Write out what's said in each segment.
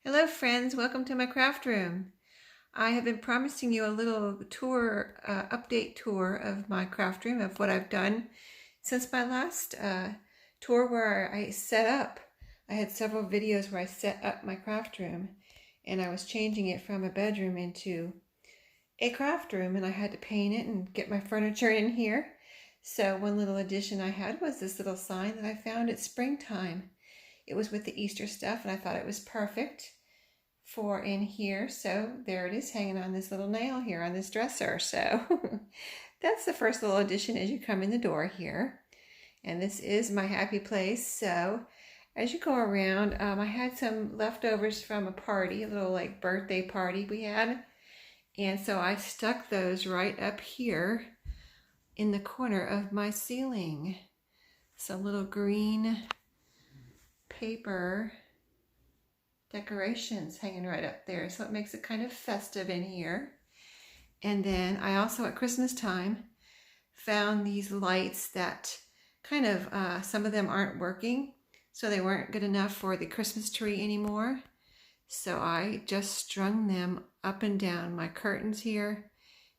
Hello friends, welcome to my craft room. I have been promising you a little tour, update tour of my craft room, of what I've done since my last tour where I set up. I had several videos where I set up my craft room and I was changing it from a bedroom into a craft room, and I had to paint it and get my furniture in here. So one little addition I had was this little sign that I found at springtime. It was with the Easter stuff and I thought it was perfect for in here. So there it is, hanging on this little nail here on this dresser. So that's the first little addition as you come in the door here. And this is my happy place. So as you go around, I had some leftovers from a party, a little like birthday party we had. And so I stuck those right up here in the corner of my ceiling. Some little green paper decorations hanging right up there, so it makes it kind of festive in here. And then I also at Christmas time found these lights that kind of some of them aren't working, so they weren't good enough for the Christmas tree anymore. So I just strung them up and down my curtains here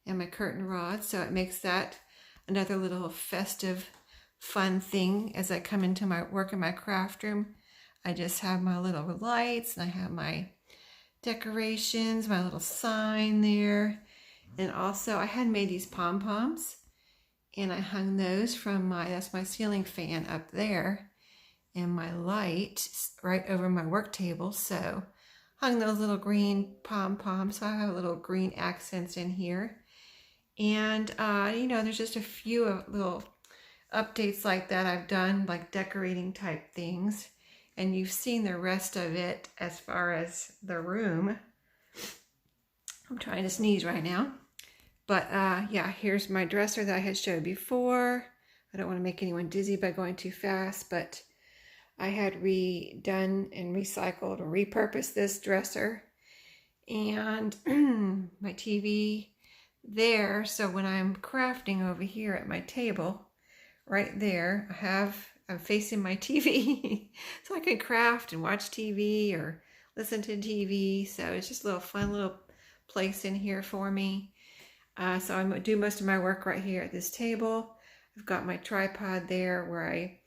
and my curtain rods, so it makes that another little festive fun thing as I come into my work in my craft room. I just have my little lights, and I have my decorations, my little sign there. And also I had made these pom-poms and I hung those from that's my ceiling fan up there, and my light right over my work table. So hung those little green pom-poms, so I have little green accents in here. And there's just a few little updates like that I've done, like decorating type things. And you've seen the rest of it as far as the room. I'm trying to sneeze right now. But yeah, here's my dresser that I had showed before. I don't want to make anyone dizzy by going too fast, but I had redone and recycled or repurposed this dresser. And my TV there, so when I'm crafting over here at my table, right there, I'm facing my TV so I can craft and watch TV or listen to TV. So it's just a little fun little place in here for me. So I do most of my work right here at this table. I've got my tripod there where I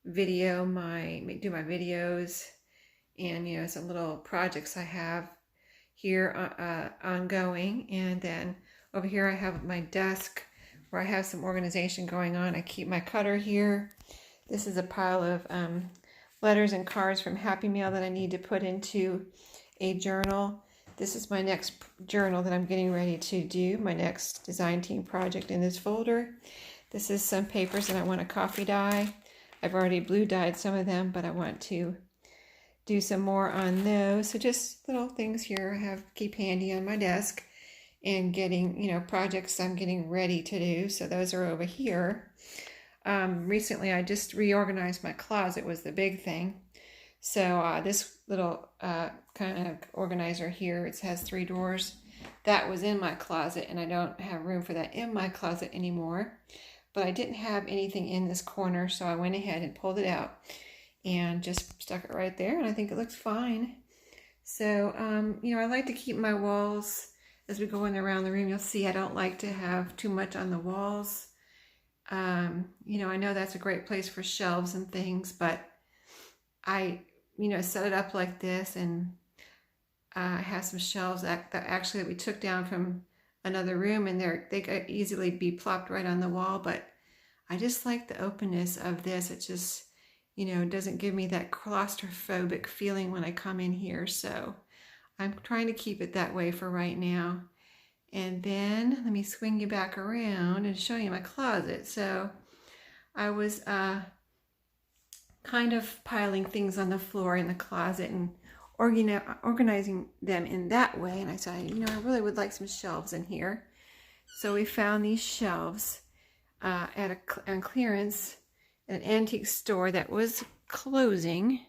do my videos, and some little projects I have here ongoing. And then over here I have my desk where I have some organization going on. I keep my cutter here. This is a pile of letters and cards from Happy Mail that I need to put into a journal. This is my next journal that I'm getting ready to do, my next design team project in this folder. This is some papers that I want to coffee dye. I've already blue dyed some of them, but I want to do some more on those. So just little things here I keep handy on my desk, and getting, projects I'm getting ready to do. So those are over here. Recently I just reorganized my closet, was the big thing. So this little kind of organizer here, it has 3 drawers. That was in my closet, and I don't have room for that in my closet anymore. But I didn't have anything in this corner, so I went ahead and pulled it out and just stuck it right there, and I think it looks fine. So, I like to keep my walls, as we go in around the room, you'll see I don't like to have too much on the walls. I know that's a great place for shelves and things, but I, set it up like this, and I have some shelves that actually we took down from another room, and they could easily be plopped right on the wall. But I just like the openness of this. It just, doesn't give me that claustrophobic feeling when I come in here. So I'm trying to keep it that way for right now. And then let me swing you back around and show you my closet. So I was kind of piling things on the floor in the closet and organizing them in that way. And I said, I really would like some shelves in here. So we found these shelves on clearance at an antique store that was closing.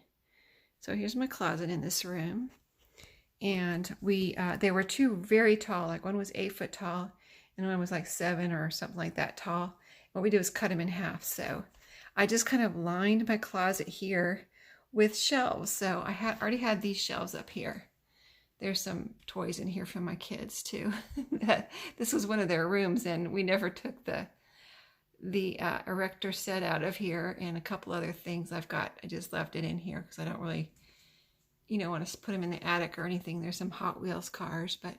So here's my closet in this room. And they were 2 very tall, like one was 8 foot tall and one was like 7 or something like that tall. What we did was cut them in half. So I just kind of lined my closet here with shelves. So I already had these shelves up here. There's some toys in here from my kids too. This was one of their rooms, and we never took the erector set out of here, and a couple other things I just left it in here because I don't really, want to put them in the attic or anything. There's some Hot Wheels cars, but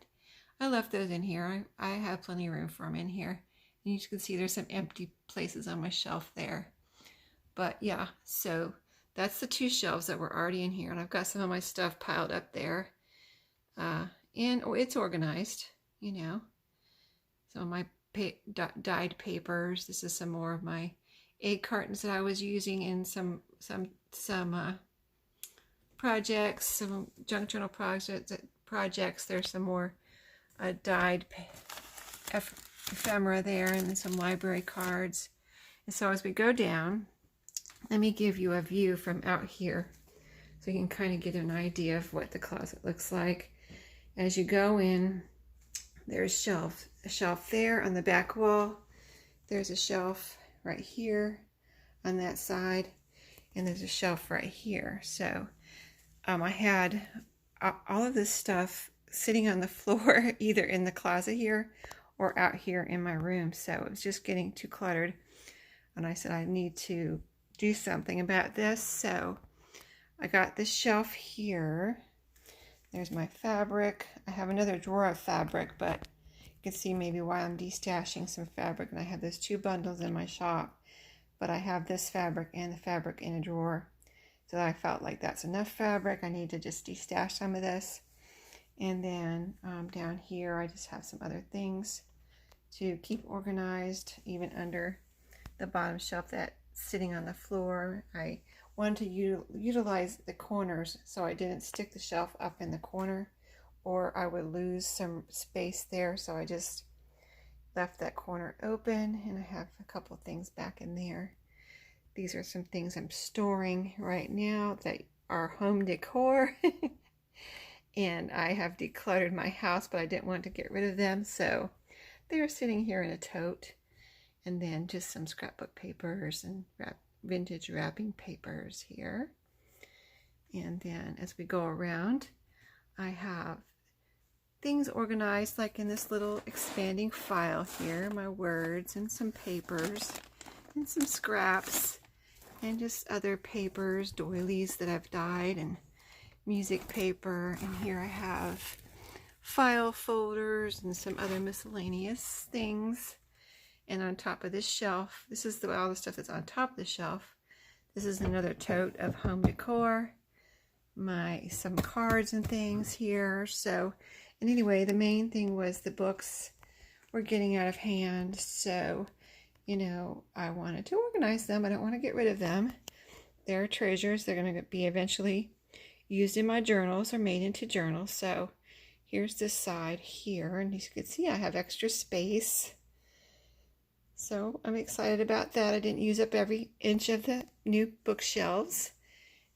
I left those in here. I have plenty of room for them in here. And you can see there's some empty places on my shelf there. But yeah, so that's the 2 shelves that were already in here. And I've got some of my stuff piled up there. And it's organized, Some of my dyed papers. This is some more of my egg cartons that I was using in some projects, some junk journal projects. There's some more dyed ephemera there, and then some library cards. And so as we go down, let me give you a view from out here so you can kind of get an idea of what the closet looks like. As you go in, there's a shelf there on the back wall. There's a shelf right here on that side, and there's a shelf right here. So I had all of this stuff sitting on the floor, either in the closet here or out here in my room. So it was just getting too cluttered, and I said I need to do something about this. So I got this shelf here. There's my fabric. I have another drawer of fabric, but you can see maybe why I'm destashing some fabric. And I have those 2 bundles in my shop, but I have this fabric and the fabric in a drawer. So I felt like that's enough fabric. I need to just destash some of this. And then down here, I just have some other things to keep organized, even under the bottom shelf that's sitting on the floor. I wanted to utilize the corners so I didn't stick the shelf up in the corner, or I would lose some space there. So I just left that corner open, and I have a couple of things back in there. These are some things I'm storing right now that are home decor. And I have decluttered my house, but I didn't want to get rid of them, so they're sitting here in a tote. And then just some scrapbook papers and vintage wrapping papers here. And then as we go around, I have things organized like in this little expanding file here, my words and some papers and some scraps and just other papers, doilies that I've dyed, and music paper. And here I have file folders and some other miscellaneous things. And on top of this shelf, this is all the stuff that's on top of the shelf. This is another tote of home decor, some cards and things here. So, and anyway, the main thing was the books were getting out of hand. So, I wanted to organize them. I don't want to get rid of them. They're treasures. They're going to be eventually used in my journals or made into journals. So here's this side here, and as you can see, I have extra space. So I'm excited about that. I didn't use up every inch of the new bookshelves.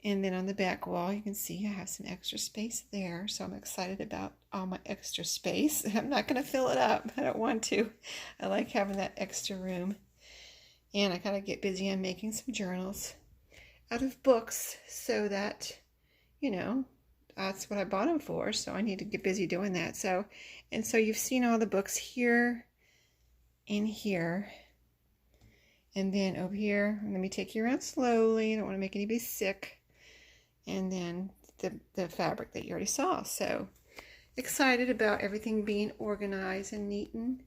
And then on the back wall, you can see I have some extra space there. So I'm excited about all my extra space. I'm not going to fill it up. I don't want to. I like having that extra room. And I gotta get busy on making some journals out of books so that, that's what I bought them for. So I need to get busy doing that. So you've seen all the books here, in here, and then over here. Let me take you around slowly. I don't want to make anybody sick. And then the fabric that you already saw. So excited about everything being organized and neat and,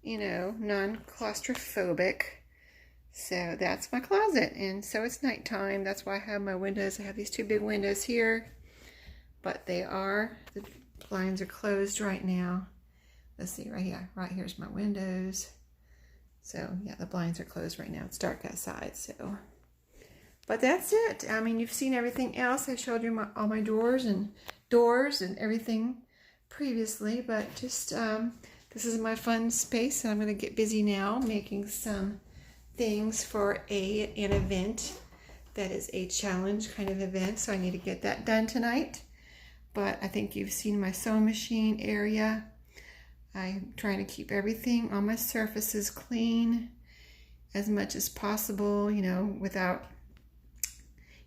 non-claustrophobic. So that's my closet. And so it's nighttime. That's why I have my windows. I have these 2 big windows here, but the blinds are closed right now. Let's see, right here. Right here's my windows. So yeah, the blinds are closed right now. It's dark outside, so. But that's it. I mean, you've seen everything else. I showed you all my drawers and doors and everything previously, but just this is my fun space, and I'm going to get busy now making some things for an event that is a challenge kind of event. So I need to get that done tonight. But I think you've seen my sewing machine area. I'm trying to keep everything on my surfaces clean as much as possible, without,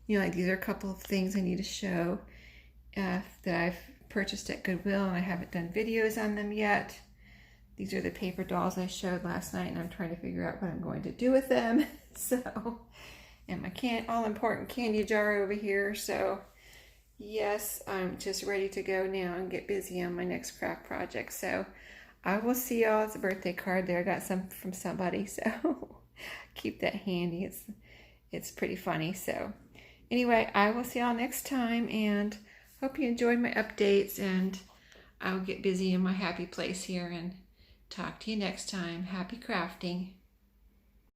like these are a couple of things I need to show that I've purchased at Goodwill, and I haven't done videos on them yet. These are the paper dolls I showed last night, and I'm trying to figure out what I'm going to do with them. So, and my all-important candy jar over here. So, yes, I'm just ready to go now and get busy on my next craft project. So, I will see y'all. It's a birthday card there. I got some from somebody, so keep that handy. It's pretty funny. So, anyway, I will see y'all next time, and hope you enjoyed my updates, and I'll get busy in my happy place here and talk to you next time. Happy crafting.